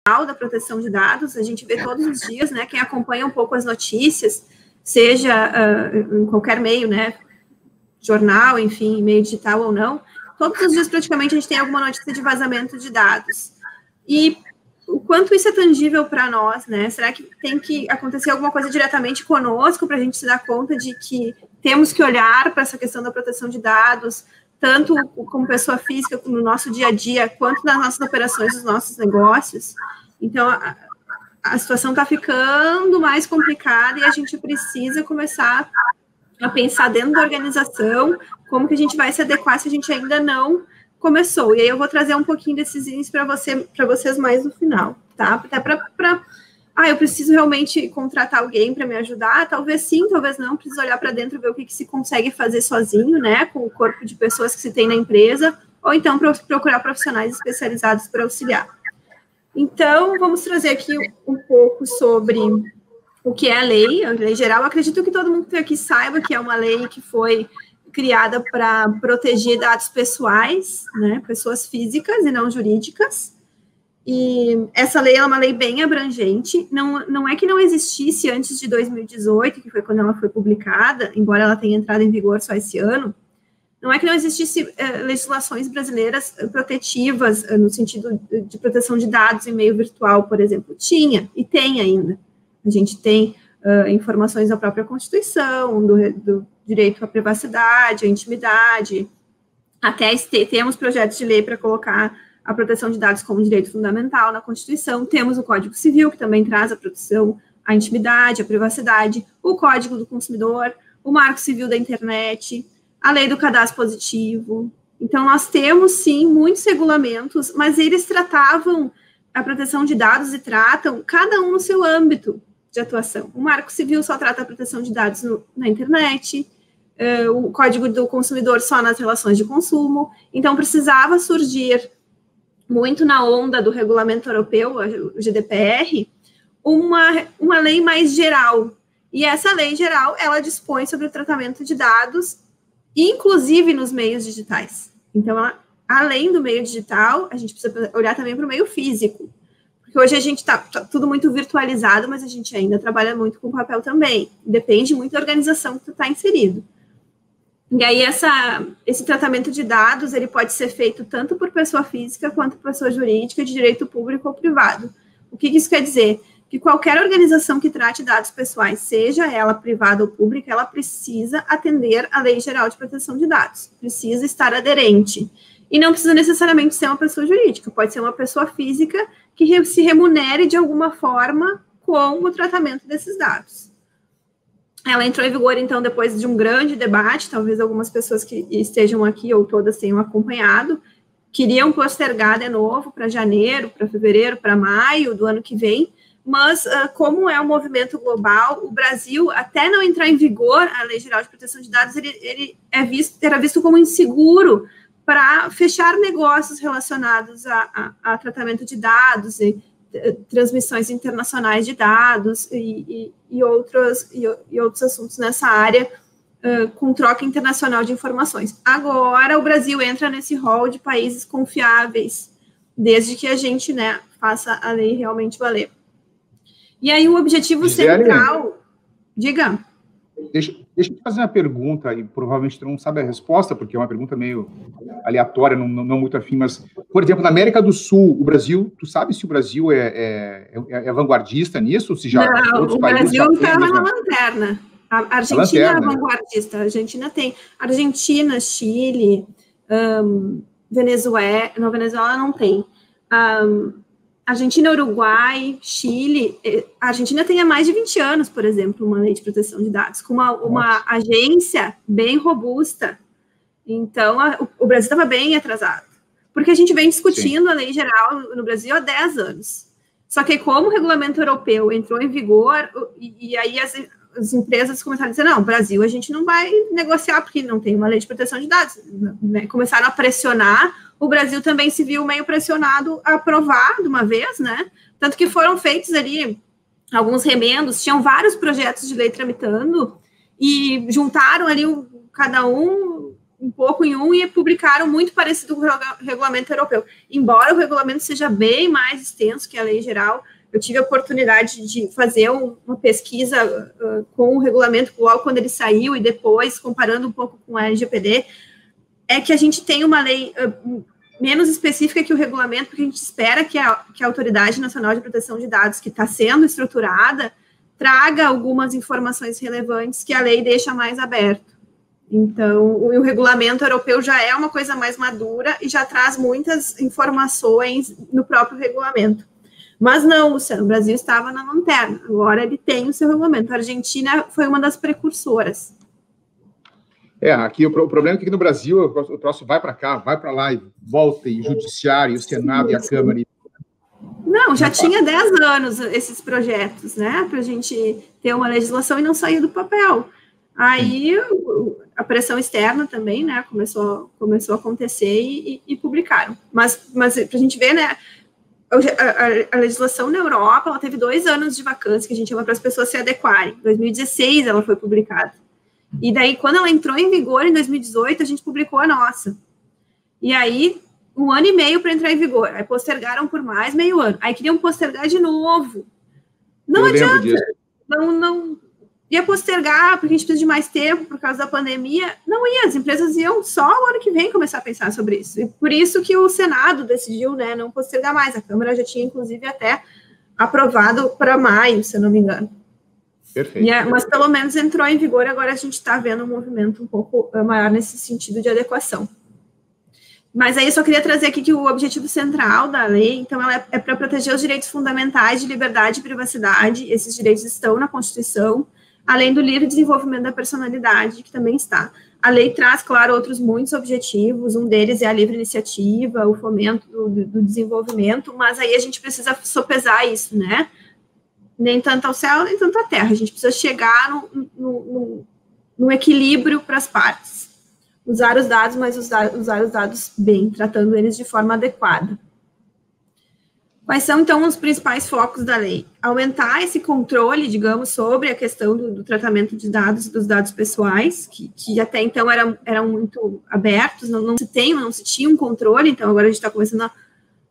da proteção de dados, a gente vê todos os dias, né, quem acompanha um pouco as notícias, seja em qualquer meio, né, jornal, enfim, meio digital ou não, todos os dias praticamente a gente tem alguma notícia de vazamento de dados. E o quanto isso é tangível para nós, né? Será que tem que acontecer alguma coisa diretamente conosco para a gente se dar conta de que temos que olhar para essa questão da proteção de dados, tanto como pessoa física, no nosso dia a dia, quanto nas nossas operações, dos nossos negócios? Então, a situação está ficando mais complicada e a gente precisa começar a pensar dentro da organização como que a gente vai se adequar se a gente ainda não começou. E aí eu vou trazer um pouquinho desses itens para vocês mais no final, tá? Até eu preciso realmente contratar alguém para me ajudar, talvez sim, talvez não, preciso olhar para dentro, ver o que se consegue fazer sozinho, né, com o corpo de pessoas que se tem na empresa, ou então procurar profissionais especializados para auxiliar. Então, vamos trazer aqui um pouco sobre o que é a lei geral. Eu acredito que todo mundo aqui saiba que é uma lei que foi criada para proteger dados pessoais, né, pessoas físicas e não jurídicas. E essa lei é uma lei bem abrangente, não é que não existisse antes de 2018, que foi quando ela foi publicada, embora ela tenha entrado em vigor só esse ano, não é que não existisse legislações brasileiras protetivas, no sentido de proteção de dados em meio virtual, por exemplo. Tinha, e tem ainda. A gente tem informações da própria Constituição, do direito à privacidade, à intimidade, até temos projetos de lei para colocar a proteção de dados como direito fundamental na Constituição, temos o Código Civil, que também traz a proteção à intimidade, à privacidade, o Código do Consumidor, o Marco Civil da Internet, a Lei do Cadastro Positivo. Então, nós temos, sim, muitos regulamentos, mas eles tratavam a proteção de dados e tratam cada um no seu âmbito de atuação. O Marco Civil só trata a proteção de dados na internet, o Código do Consumidor só nas relações de consumo. Então, precisava surgir, muito na onda do regulamento europeu, o GDPR, uma lei mais geral. E essa lei geral, ela dispõe sobre o tratamento de dados, inclusive nos meios digitais. Então, além do meio digital, a gente precisa olhar também para o meio físico. Porque hoje a gente está tudo muito virtualizado, mas a gente ainda trabalha muito com papel também. Depende muito da organização que tu está inserido. E aí, esse tratamento de dados, ele pode ser feito tanto por pessoa física quanto por pessoa jurídica, de direito público ou privado. O que isso quer dizer? Que qualquer organização que trate dados pessoais, seja ela privada ou pública, ela precisa atender à Lei Geral de Proteção de Dados, precisa estar aderente. E não precisa necessariamente ser uma pessoa jurídica, pode ser uma pessoa física que se remunere de alguma forma com o tratamento desses dados. Ela entrou em vigor, então, depois de um grande debate, talvez algumas pessoas que estejam aqui, ou todas tenham acompanhado, queriam postergar de novo para janeiro, para fevereiro, para maio do ano que vem, mas como é um movimento global, o Brasil, até não entrar em vigor a Lei Geral de Proteção de Dados, ele era visto como inseguro para fechar negócios relacionados a tratamento de dados e transmissões internacionais de dados e outros assuntos nessa área, com troca internacional de informações. Agora, o Brasil entra nesse rol de países confiáveis, desde que a gente, né, faça a lei realmente valer. E aí, o objetivo central... Diga. Deixa eu te fazer uma pergunta, e provavelmente tu não sabe a resposta, porque é uma pergunta meio aleatória, não muito afim, mas, por exemplo, na América do Sul, o Brasil, tu sabe se o Brasil é vanguardista nisso? Se já não, outros o países Brasil estava na lanterna. A Argentina é vanguardista, a Argentina tem Argentina, Chile, Venezuela não tem. Argentina, Uruguai, Chile, a Argentina tem há mais de 20 anos, por exemplo, uma lei de proteção de dados, com uma agência bem robusta. Então, o Brasil estava bem atrasado, porque a gente vem discutindo a lei geral no Brasil há 10 anos. Só que como o regulamento europeu entrou em vigor, e aí as empresas começaram a dizer, não, Brasil, a gente não vai negociar, porque não tem uma lei de proteção de dados. Né? Começaram a pressionar. O Brasil também se viu meio pressionado a aprovar de uma vez, né? Tanto que foram feitos ali alguns remendos, tinham vários projetos de lei tramitando e juntaram ali cada um um pouco em um e publicaram muito parecido com o regulamento europeu. Embora o regulamento seja bem mais extenso que a lei geral, eu tive a oportunidade de fazer uma pesquisa com o regulamento logo quando ele saiu e depois, comparando um pouco com a LGPD, é que a gente tem uma lei menos específica que o regulamento, porque a gente espera que a Autoridade Nacional de Proteção de Dados, que está sendo estruturada, traga algumas informações relevantes que a lei deixa mais aberto. Então, o regulamento europeu já é uma coisa mais madura e já traz muitas informações no próprio regulamento. Mas não, Luciano, o Brasil estava na lanterna, agora ele tem o seu regulamento. A Argentina foi uma das precursoras. Aqui o problema é que aqui no Brasil o troço vai para cá, vai para lá, e volta, e o Judiciário, e o Senado, e a Câmara. Não, já tinha 10 anos esses projetos, né, para a gente ter uma legislação e não sair do papel. Aí a pressão externa também, né, começou a acontecer e publicaram. Mas para a gente ver, né, a legislação na Europa, ela teve 2 anos de vacância, que a gente chama para as pessoas se adequarem. Em 2016 ela foi publicada. E daí, quando ela entrou em vigor, em 2018, a gente publicou a nossa. E aí, 1 ano e meio para entrar em vigor. Aí postergaram por mais meio ano. Aí queriam postergar de novo. Não adianta. Não ia postergar, porque a gente precisa de mais tempo por causa da pandemia. Não ia, as empresas iam só o ano que vem começar a pensar sobre isso. E por isso que o Senado decidiu, né, não postergar mais. A Câmara já tinha, inclusive, até aprovado para maio, se eu não me engano. Perfeito. Mas pelo menos entrou em vigor, agora a gente está vendo um movimento um pouco maior nesse sentido de adequação. Mas aí eu só queria trazer aqui que o objetivo central da lei, então, ela é para proteger os direitos fundamentais de liberdade e privacidade, esses direitos estão na Constituição, além do livre desenvolvimento da personalidade, que também está. A lei traz, claro, outros muitos objetivos, um deles é a livre iniciativa, o fomento do desenvolvimento, mas aí a gente precisa sopesar isso, né? Nem tanto ao céu, nem tanto à terra. A gente precisa chegar no equilíbrio para as partes. Usar os dados, mas usar os dados bem, tratando eles de forma adequada. Quais são, então, os principais focos da lei? Aumentar esse controle, digamos, sobre a questão do tratamento de dados e dos dados pessoais, que até então eram muito abertos, não se tinha um controle, então agora a gente está começando a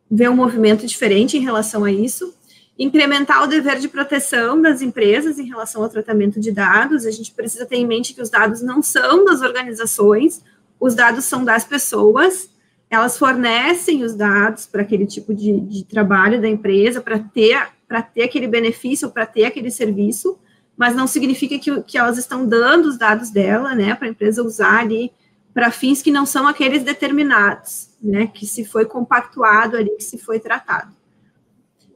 ver um movimento diferente em relação a isso. Incrementar o dever de proteção das empresas em relação ao tratamento de dados. A gente precisa ter em mente que os dados não são das organizações, os dados são das pessoas, elas fornecem os dados para aquele tipo de trabalho da empresa, para ter aquele benefício, para ter aquele serviço, mas não significa que elas estão dando os dados dela, né, para a empresa usar ali para fins que não são aqueles determinados, né, que se foi compactuado ali, que se foi tratado.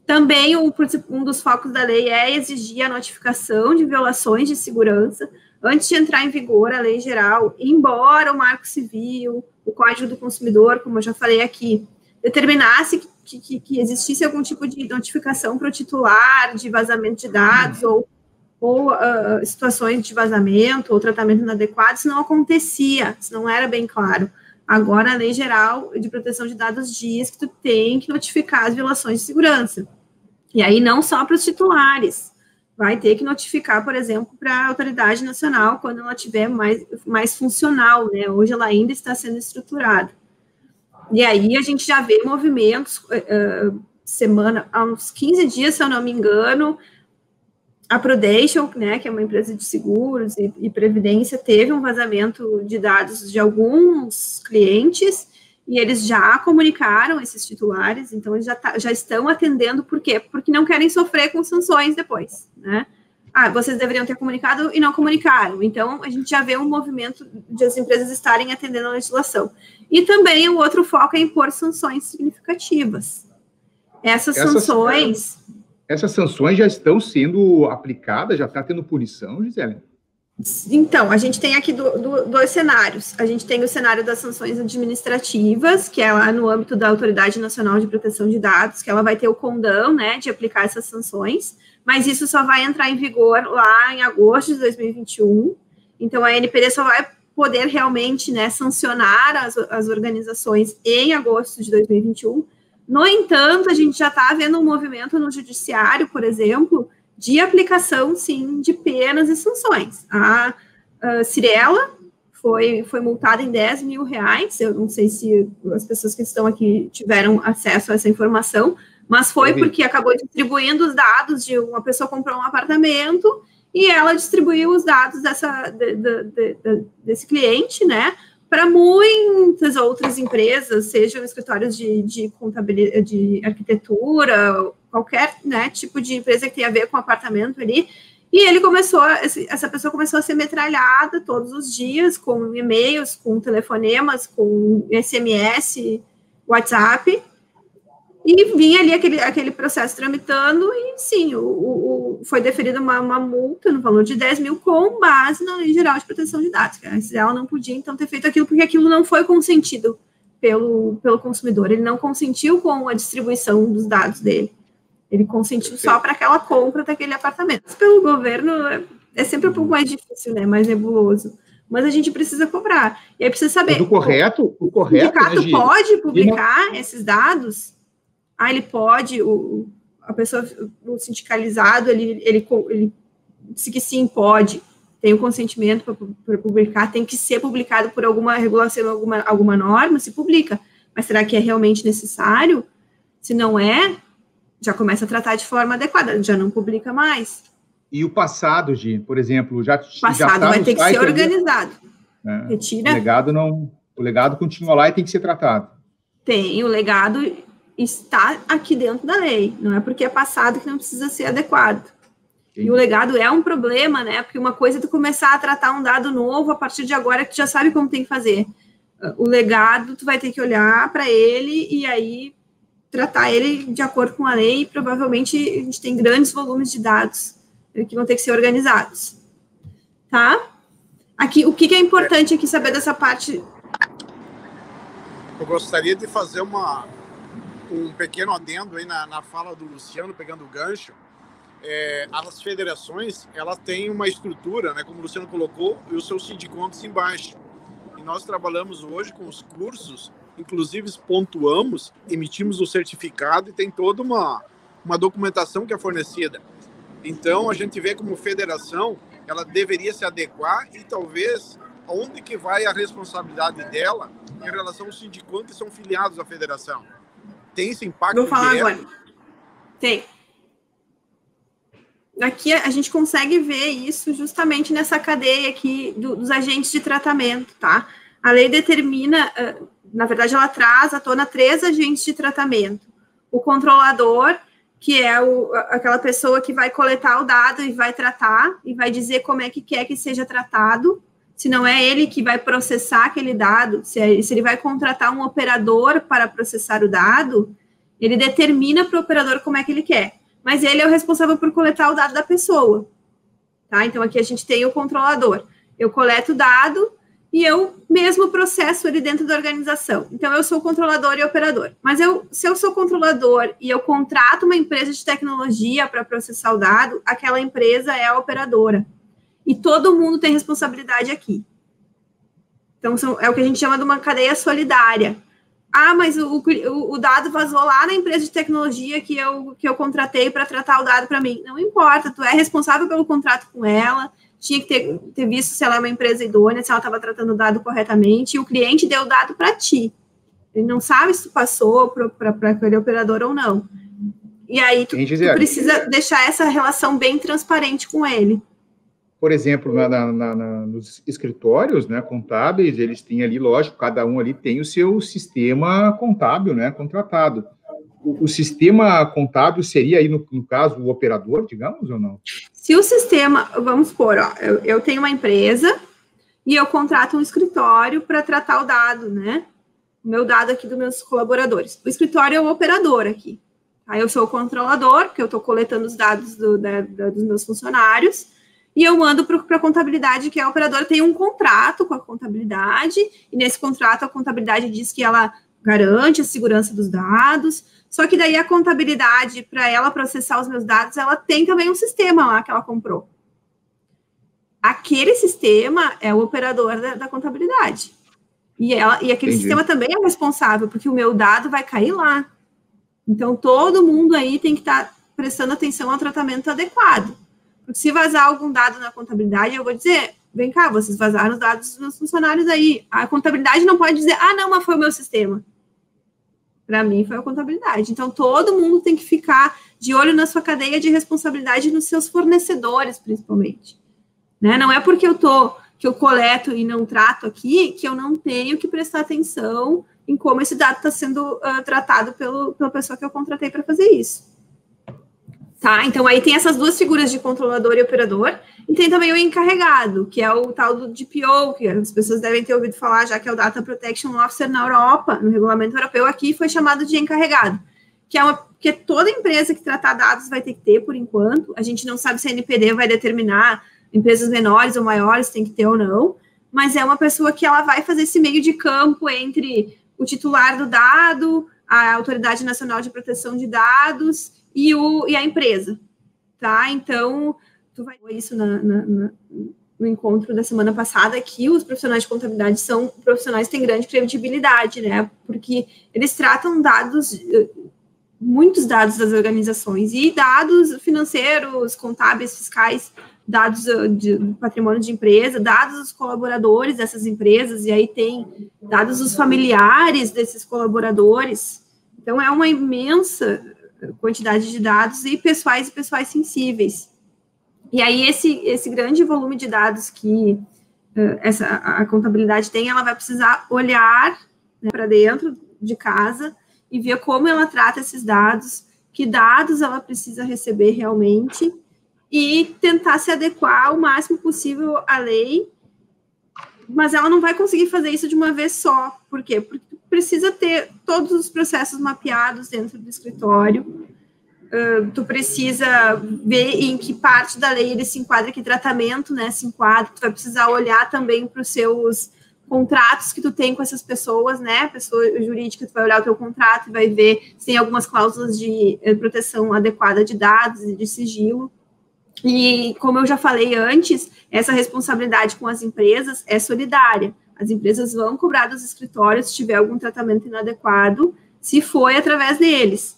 Também, um dos focos da lei é exigir a notificação de violações de segurança antes de entrar em vigor a lei geral, embora o Marco Civil, o Código do Consumidor, como eu já falei aqui, determinasse que existisse algum tipo de notificação para o titular de vazamento de dados ou situações de vazamento ou tratamento inadequado, isso não acontecia, isso não era bem claro. Agora, a Lei Geral de Proteção de Dados diz que tu tem que notificar as violações de segurança. E aí, não só para os titulares. Vai ter que notificar, por exemplo, para a Autoridade Nacional, quando ela tiver mais funcional, né? Hoje ela ainda está sendo estruturada. E aí, a gente já vê movimentos, há uns 15 dias, se eu não me engano, a Prudential, né, que é uma empresa de seguros e previdência, teve um vazamento de dados de alguns clientes e eles já comunicaram esses titulares, então eles já estão atendendo, por quê? Porque não querem sofrer com sanções depois, né? Vocês deveriam ter comunicado e não comunicaram. Então, a gente já vê um movimento de as empresas estarem atendendo a legislação. E também o outro foco é impor sanções significativas. Essas sanções já estão sendo aplicadas, já está tendo punição, Gisele? Então, a gente tem aqui dois cenários. A gente tem o cenário das sanções administrativas, que é lá no âmbito da Autoridade Nacional de Proteção de Dados, que ela vai ter o condão, né, de aplicar essas sanções, mas isso só vai entrar em vigor lá em agosto de 2021. Então, a ANPD só vai poder realmente, né, sancionar as organizações em agosto de 2021. No entanto, a gente já está vendo um movimento no judiciário, por exemplo, de aplicação, sim, de penas e sanções. A Cyrela foi multada em R$10 mil. Eu não sei se as pessoas que estão aqui tiveram acesso a essa informação, mas foi porque acabou distribuindo os dados de uma pessoa que comprou um apartamento e ela distribuiu os dados desse cliente, né, para muitas outras empresas, sejam escritórios de contabilidade, de arquitetura, qualquer, né, tipo de empresa que tenha a ver com apartamento ali. E essa pessoa começou a ser metralhada todos os dias com e-mails, com telefonemas, com SMS, WhatsApp. E vinha ali aquele processo tramitando e, sim, foi deferida uma multa no valor de R$10 mil com base na Lei Geral de Proteção de Dados. Ela não podia, então, ter feito aquilo porque aquilo não foi consentido pelo consumidor. Ele não consentiu com a distribuição dos dados dele. Ele consentiu só para aquela compra daquele apartamento. Mas pelo governo é sempre um pouco mais difícil, né? Mais nebuloso. Mas a gente precisa cobrar. E aí precisa saber... O correto, o sindicato pode publicar esses dados? Ele pode, o sindicalizado, ele disse que sim, pode, tem o consentimento para publicar, tem que ser publicado por alguma regulação, alguma norma, se publica. Mas será que é realmente necessário? Se não é, já começa a tratar de forma adequada, já não publica mais. E o passado, Gi, por exemplo, já vai ter que ser organizado. Né? Retira. O legado continua lá e tem que ser tratado. Tem, o legado está aqui dentro da lei, não é porque é passado que não precisa ser adequado. Sim. E o legado é um problema, né? Porque uma coisa é tu começar a tratar um dado novo a partir de agora que tu já sabe como tem que fazer. O legado, tu vai ter que olhar para ele e aí tratar ele de acordo com a lei e provavelmente a gente tem grandes volumes de dados que vão ter que ser organizados. Tá? Aqui, o que é importante aqui saber dessa parte? Eu gostaria de fazer um pequeno adendo aí na fala do Luciano, pegando o gancho. As federações, elas têm uma estrutura, né, como o Luciano colocou, e os seus sindicatos embaixo. E nós trabalhamos hoje com os cursos, inclusive pontuamos, emitimos o certificado e tem toda uma documentação que é fornecida. Então, a gente vê como federação, ela deveria se adequar e talvez onde que vai a responsabilidade dela em relação aos sindicatos que são filiados à federação. Tem esse impacto direto? Vou falar agora. Tem. Aqui a gente consegue ver isso justamente nessa cadeia aqui dos agentes de tratamento, tá? A lei determina, na verdade, ela traz à tona 3 agentes de tratamento. O controlador, que é aquela pessoa que vai coletar o dado e vai tratar, e vai dizer como é que quer que seja tratado. Se não é ele que vai processar aquele dado, se ele vai contratar um operador para processar o dado, ele determina para o operador como é que ele quer. Mas ele é o responsável por coletar o dado da pessoa. Tá? Então, aqui a gente tem o controlador. Eu coleto o dado e eu mesmo processo ele dentro da organização. Então, eu sou controlador e operador. Mas se eu sou controlador e eu contrato uma empresa de tecnologia para processar o dado, aquela empresa é a operadora. E todo mundo tem responsabilidade aqui. Então, é o que a gente chama de uma cadeia solidária. Mas o dado vazou lá na empresa de tecnologia que eu contratei para tratar o dado para mim. Não importa, tu é responsável pelo contrato com ela, tinha que ter visto se ela é uma empresa idônea, se ela estava tratando o dado corretamente, e o cliente deu o dado para ti. Ele não sabe se tu passou para aquele operador ou não. E aí, tu precisa deixar essa relação bem transparente com ele. Por exemplo, nos escritórios, né, contábeis, eles têm ali, lógico, cada um ali tem o seu sistema contábil, né, contratado. O sistema contábil seria aí, no caso, o operador, digamos, ou não? Se o sistema, vamos supor, eu tenho uma empresa e eu contrato um escritório para tratar o dado, né, o meu dado aqui dos meus colaboradores. O escritório é o operador aqui. Aí eu sou o controlador, porque eu estou coletando os dados dos meus funcionários, e eu mando para a contabilidade, que é a operadora, tem um contrato com a contabilidade, e nesse contrato a contabilidade diz que ela garante a segurança dos dados, só que daí a contabilidade, para ela processar os meus dados, ela tem também um sistema lá que ela comprou. Aquele sistema é o operador da contabilidade. E aquele sistema também é responsável, porque o meu dado vai cair lá. Então, todo mundo aí tem que estar prestando atenção ao tratamento adequado. Porque se vazar algum dado na contabilidade, eu vou dizer, vem cá, vocês vazaram os dados dos meus funcionários aí. A contabilidade não pode dizer, não, mas foi o meu sistema. Para mim, foi a contabilidade. Então, todo mundo tem que ficar de olho na sua cadeia de responsabilidade nos seus fornecedores, principalmente. Né? Não é porque que eu coleto e não trato aqui, que eu não tenho que prestar atenção em como esse dado está sendo tratado pela pessoa que eu contratei para fazer isso. Tá? Então, aí tem essas duas figuras de controlador e operador, e tem também o encarregado, que é o tal do DPO, que as pessoas devem ter ouvido falar, já que é o Data Protection Officer na Europa, no regulamento europeu, aqui foi chamado de encarregado, que toda empresa que tratar dados vai ter que ter, por enquanto. A gente não sabe se a NPD vai determinar empresas menores ou maiores tem que ter ou não, mas é uma pessoa que ela vai fazer esse meio de campo entre o titular do dado, a Autoridade Nacional de Proteção de Dados e a empresa, tá? Então, tu vai ver isso no encontro da semana passada, que os profissionais de contabilidade são profissionais que têm grande credibilidade, né? Porque eles tratam dados, muitos dados das organizações, e dados financeiros, contábeis, fiscais, dados do patrimônio de empresa, dados dos colaboradores dessas empresas, e aí tem dados dos familiares desses colaboradores. Então, é uma imensa quantidade de dados e pessoais sensíveis. E aí, esse grande volume de dados que a contabilidade tem, ela vai precisar olhar, né, para dentro de casa e ver como ela trata esses dados, que dados ela precisa receber realmente, e tentar se adequar o máximo possível à lei, mas ela não vai conseguir fazer isso de uma vez só. Por quê? Porque precisa ter todos os processos mapeados dentro do escritório, tu precisa ver em que parte da lei ele se enquadra, que tratamento, né, se enquadra, tu vai precisar olhar também para os seus contratos que tu tem com essas pessoas, né, pessoa jurídica, tu vai olhar o teu contrato e vai ver se tem algumas cláusulas de proteção adequada de dados e de sigilo. E, como eu já falei antes, essa responsabilidade com as empresas é solidária. As empresas vão cobrar dos escritórios se tiver algum tratamento inadequado, se foi através deles.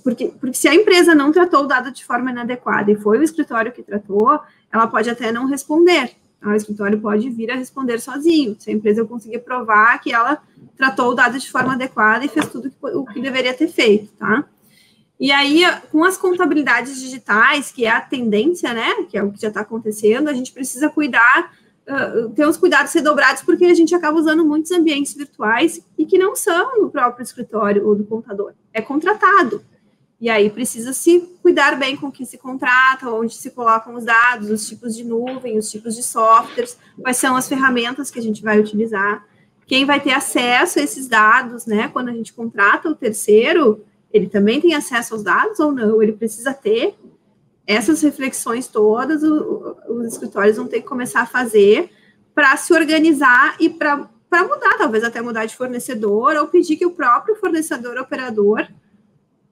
Porque se a empresa não tratou o dado de forma inadequada e foi o escritório que tratou, ela pode até não responder. O escritório pode vir a responder sozinho, se a empresa conseguir provar que ela tratou o dado de forma adequada e fez tudo o que deveria ter feito, tá? E aí, com as contabilidades digitais, que é a tendência, né, que é o que já está acontecendo, a gente precisa cuidar, ter uns cuidados redobrados, porque a gente acaba usando muitos ambientes virtuais e que não são no próprio escritório ou do contador, é contratado. E aí precisa se cuidar bem com o que se contrata, onde se colocam os dados, os tipos de nuvem, os tipos de softwares, quais são as ferramentas que a gente vai utilizar, quem vai ter acesso a esses dados, né, quando a gente contrata o terceiro, ele também tem acesso aos dados ou não? Ele precisa ter essas reflexões todas, os escritórios vão ter que começar a fazer para se organizar e para mudar, talvez até mudar de fornecedor, ou pedir que o próprio fornecedor operador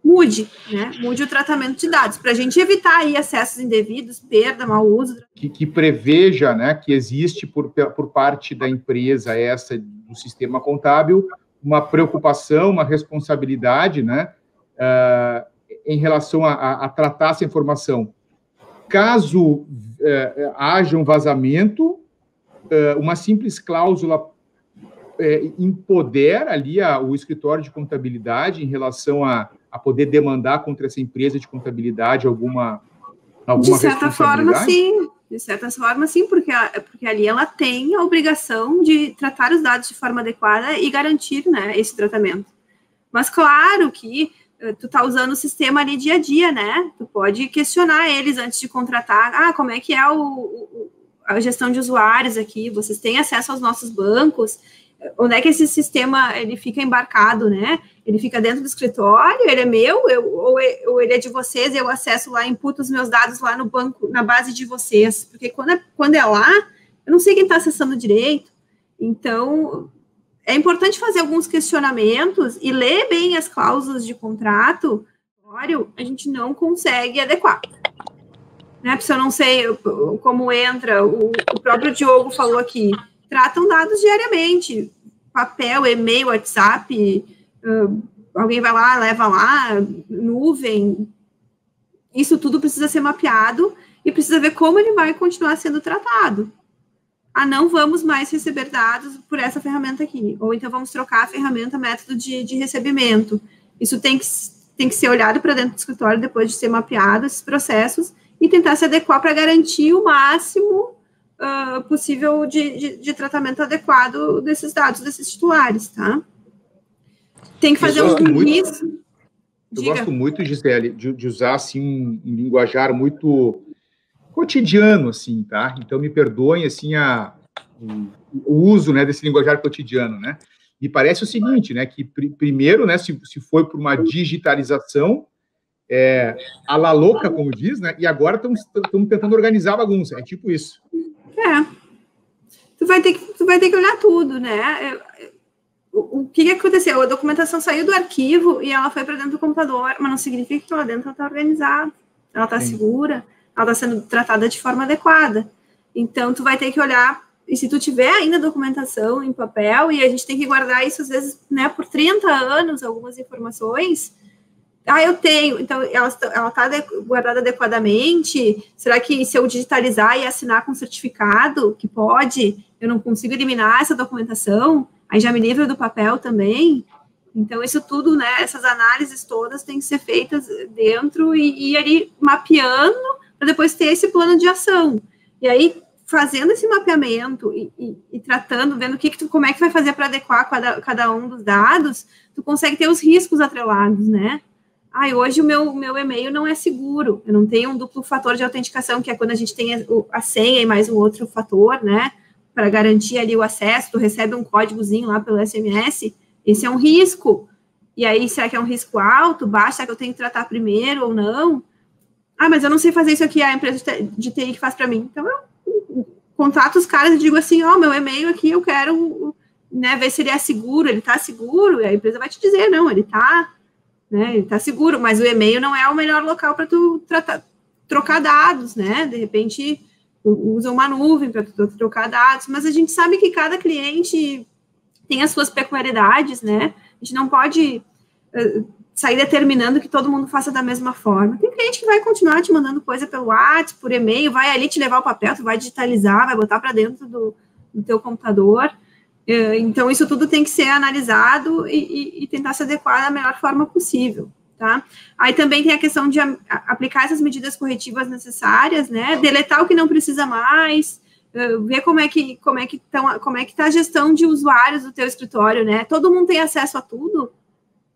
mude, né? Mude o tratamento de dados, para a gente evitar aí acessos indevidos, perda, mau uso. Que preveja, né, que existe por parte da empresa do sistema contábil uma preocupação, uma responsabilidade, né, em relação a tratar essa informação. Caso haja um vazamento, uma simples cláusula empodera ali o escritório de contabilidade em relação a poder demandar contra essa empresa de contabilidade alguma de certa forma, sim. De certa forma, sim, porque ali ela tem a obrigação de tratar os dados de forma adequada e garantir, né, esse tratamento. Mas, claro que tu tá usando o sistema ali dia a dia, né? Tu pode questionar eles antes de contratar. Como é que é a gestão de usuários aqui? Vocês têm acesso aos nossos bancos? Onde é que esse sistema ele fica embarcado, né? Ele fica dentro do escritório? Ele é meu? Ou ele é de vocês? Eu acesso lá, imputo os meus dados lá no banco, na base de vocês? Porque quando é lá, eu não sei quem está acessando direito. Então, é importante fazer alguns questionamentos e ler bem as cláusulas de contrato. A gente não consegue adequar. Né? Porque eu não sei como entra, o próprio Diogo falou aqui, tratam dados diariamente, papel, e-mail, WhatsApp, alguém vai lá, leva lá, nuvem, isso tudo precisa ser mapeado e precisa ver como ele vai continuar sendo tratado. não vamos mais receber dados por essa ferramenta aqui, ou então vamos trocar a ferramenta, método de recebimento. Isso tem que ser olhado para dentro do escritório depois de ser mapeado esses processos e tentar se adequar para garantir o máximo possível de tratamento adequado desses dados, desses titulares, tá? Tem que fazer isso. Eu gosto muito, Gisele, de usar, assim, um linguajar muito cotidiano, assim, tá? Então, me perdoem, assim, o uso, né, desse linguajar cotidiano, né? E parece o seguinte, né, que primeiro, né, se foi por uma digitalização, a la louca, como diz, né, e agora estamos tentando organizar a bagunça, é tipo isso. Tu vai ter que olhar tudo, né? O que aconteceu? A documentação saiu do arquivo e ela foi para dentro do computador, mas não significa que lá dentro ela está organizada, ela está segura, ela está sendo tratada de forma adequada. Então, tu vai ter que olhar, e se tu tiver ainda documentação em papel, e a gente tem que guardar isso, às vezes, né, por 30 anos, algumas informações, eu tenho, então, ela está guardada adequadamente, será que se eu digitalizar e assinar com certificado, que pode, eu não consigo eliminar essa documentação? Aí já me livro do papel também. Então, isso tudo, né, essas análises todas têm que ser feitas dentro e ir ali mapeando para depois ter esse plano de ação. E aí, fazendo esse mapeamento e tratando, vendo como é que vai fazer para adequar cada um dos dados, tu consegue ter os riscos atrelados, né? Hoje o meu e-mail não é seguro, eu não tenho um duplo fator de autenticação, que é quando a gente tem a senha e mais um outro fator, né, para garantir ali o acesso, tu recebe um códigozinho lá pelo SMS, esse é um risco. E aí, será que é um risco alto, baixo, será que eu tenho que tratar primeiro ou não? Mas eu não sei fazer isso aqui, a empresa de TI que faz para mim. Então, eu contrato os caras e digo assim, meu e-mail aqui, eu quero, né, ver se ele é seguro, ele está seguro, e a empresa vai te dizer, não, ele está, né, ele está seguro, mas o e-mail não é o melhor local para tu trocar dados, né, de repente usa uma nuvem para trocar dados, mas a gente sabe que cada cliente tem as suas peculiaridades, né? A gente não pode sair determinando que todo mundo faça da mesma forma. Tem cliente que vai continuar te mandando coisa pelo WhatsApp, por e-mail, vai ali te levar o papel, tu vai digitalizar, vai botar para dentro do teu computador. Então, isso tudo tem que ser analisado e tentar se adequar da melhor forma possível. Tá? Aí também tem a questão de aplicar essas medidas corretivas necessárias, né? Deletar o que não precisa mais, ver como é que está a gestão de usuários do teu escritório, né? Todo mundo tem acesso a tudo,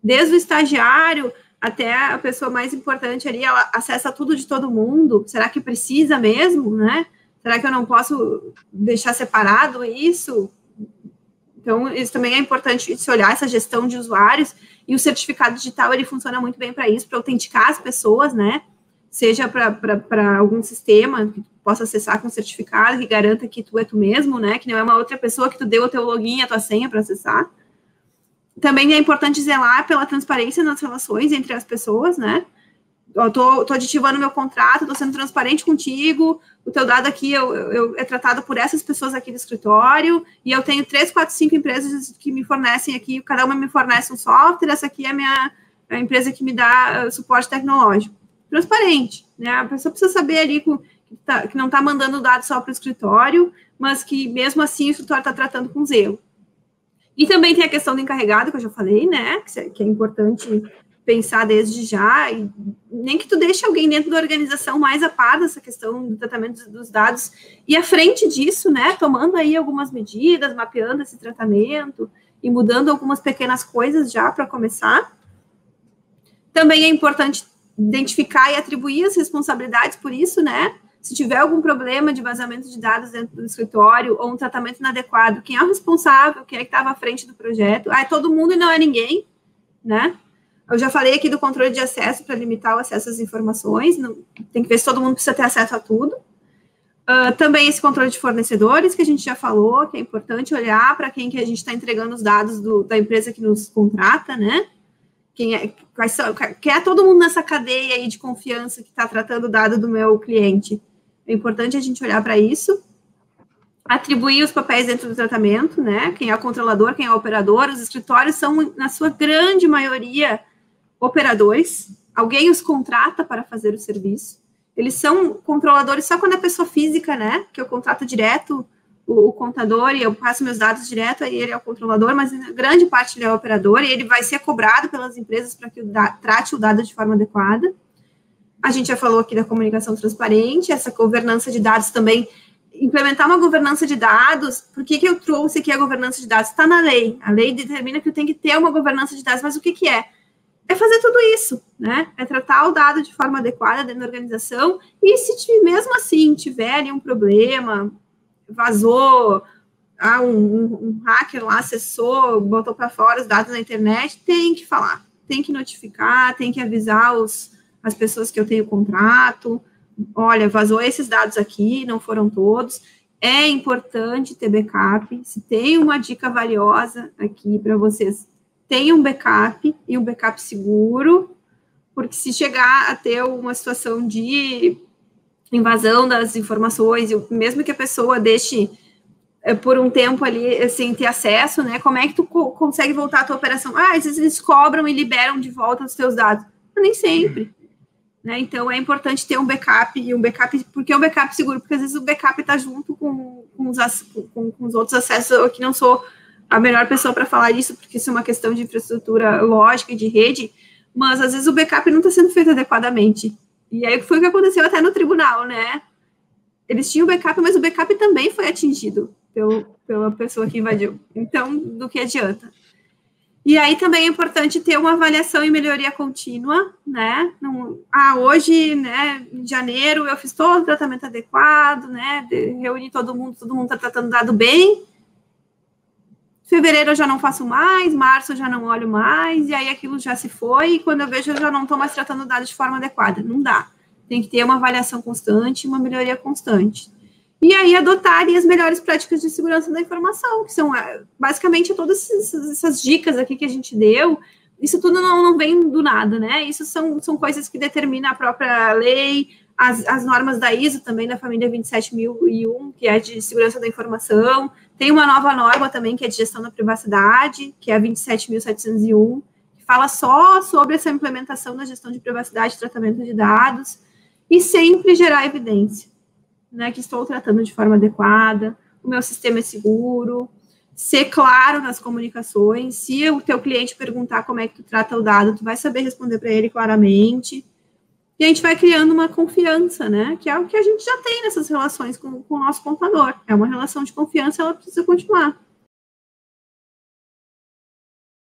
desde o estagiário até a pessoa mais importante ali, ela acessa tudo de todo mundo. Será que precisa mesmo, né? Será que eu não posso deixar separado isso? Então, isso também é importante se olhar essa gestão de usuários. E o certificado digital, ele funciona muito bem para isso, para autenticar as pessoas, né? Seja para algum sistema que tu possa acessar com certificado, que garanta que tu é tu mesmo, né? Que não é uma outra pessoa que tu deu o teu login, a tua senha para acessar. Também é importante zelar pela transparência nas relações entre as pessoas, né? Eu tô aditivando meu contrato, tô sendo transparente contigo, o teu dado aqui é tratado por essas pessoas aqui do escritório, e eu tenho 3, 4, 5 empresas que me fornecem aqui, cada uma me fornece um software, essa aqui é a empresa que me dá suporte tecnológico. Transparente, né? A pessoa precisa saber ali que não está mandando dados só para o escritório, mas que mesmo assim o escritório está tratando com zelo. E também tem a questão do encarregado, que eu já falei, né? Que é importante pensar desde já, e nem que tu deixe alguém dentro da organização mais a par dessa questão do tratamento dos dados, e à frente disso, né, tomando aí algumas medidas, mapeando esse tratamento, e mudando algumas pequenas coisas já para começar. Também é importante identificar e atribuir as responsabilidades por isso, né, se tiver algum problema de vazamento de dados dentro do escritório, ou um tratamento inadequado, quem é o responsável, quem é que estava à frente do projeto, é todo mundo e não é ninguém, né. Eu já falei aqui do controle de acesso para limitar o acesso às informações, tem que ver se todo mundo precisa ter acesso a tudo. Também esse controle de fornecedores, que a gente já falou, que é importante olhar para quem que a gente está entregando os dados da empresa que nos contrata, né? Quem é todo mundo nessa cadeia aí de confiança que está tratando o dado do meu cliente. É importante a gente olhar para isso. Atribuir os papéis dentro do tratamento, né? Quem é o controlador, quem é o operador. Os escritórios são, na sua grande maioria, operadores, alguém os contrata para fazer o serviço, eles são controladores só quando é pessoa física, né, que eu contrato direto o contador, e eu passo meus dados direto, aí ele é o controlador, mas grande parte ele é o operador, e ele vai ser cobrado pelas empresas para que trate o dado de forma adequada. A gente já falou aqui da comunicação transparente, essa governança de dados também, implementar uma governança de dados. Por que eu trouxe aqui a governança de dados? Está na lei, a lei determina que tem que ter uma governança de dados, mas o que é? É fazer tudo isso, né? É tratar o dado de forma adequada dentro da organização, e se mesmo assim tiver ali um problema, vazou, um hacker lá acessou, botou para fora os dados na internet, tem que falar, tem que notificar, tem que avisar as pessoas que eu tenho contrato, olha, vazou esses dados aqui, não foram todos. É importante ter backup. Se tem uma dica valiosa aqui para vocês, tenha um backup, e um backup seguro, porque se chegar a ter uma situação de invasão das informações, mesmo que a pessoa deixe por um tempo ali sem ter acesso, né, como é que tu consegue voltar à tua operação? Às vezes eles cobram e liberam de volta os teus dados. Mas nem sempre. Né? Então, é importante ter um backup, e um backup, porque é um backup seguro, porque às vezes o backup está junto com os outros acessos. Eu aqui não sou a melhor pessoa para falar isso, porque isso é uma questão de infraestrutura lógica e de rede, mas às vezes o backup não está sendo feito adequadamente. E aí foi o que aconteceu até no tribunal, né? Eles tinham backup, mas o backup também foi atingido pela pessoa que invadiu. Então, do que adianta? E aí também é importante ter uma avaliação e melhoria contínua, né? Hoje, né, em janeiro, eu fiz todo o tratamento adequado, né? Reuni todo mundo está tratando dado bem. Fevereiro eu já não faço mais, março eu já não olho mais, e aí aquilo já se foi, e quando eu vejo eu já não estou mais tratando o dado de forma adequada. Não dá. Tem que ter uma avaliação constante, uma melhoria constante. E aí adotar as melhores práticas de segurança da informação, que são basicamente todas essas dicas aqui que a gente deu. Isso tudo não vem do nada, né? Isso são coisas que determina a própria lei, as normas da ISO também, da família 27001, que é de segurança da informação. Tem uma nova norma também, que é de gestão da privacidade, que é a 27701, que fala só sobre essa implementação da gestão de privacidade e tratamento de dados, e sempre gerar evidência. Né, que estou tratando de forma adequada, o meu sistema é seguro, ser claro nas comunicações. Se o teu cliente perguntar como é que tu trata o dado, tu vai saber responder para ele claramente, e a gente vai criando uma confiança, né, que é o que a gente já tem nessas relações com o nosso contador. É uma relação de confiança, ela precisa continuar.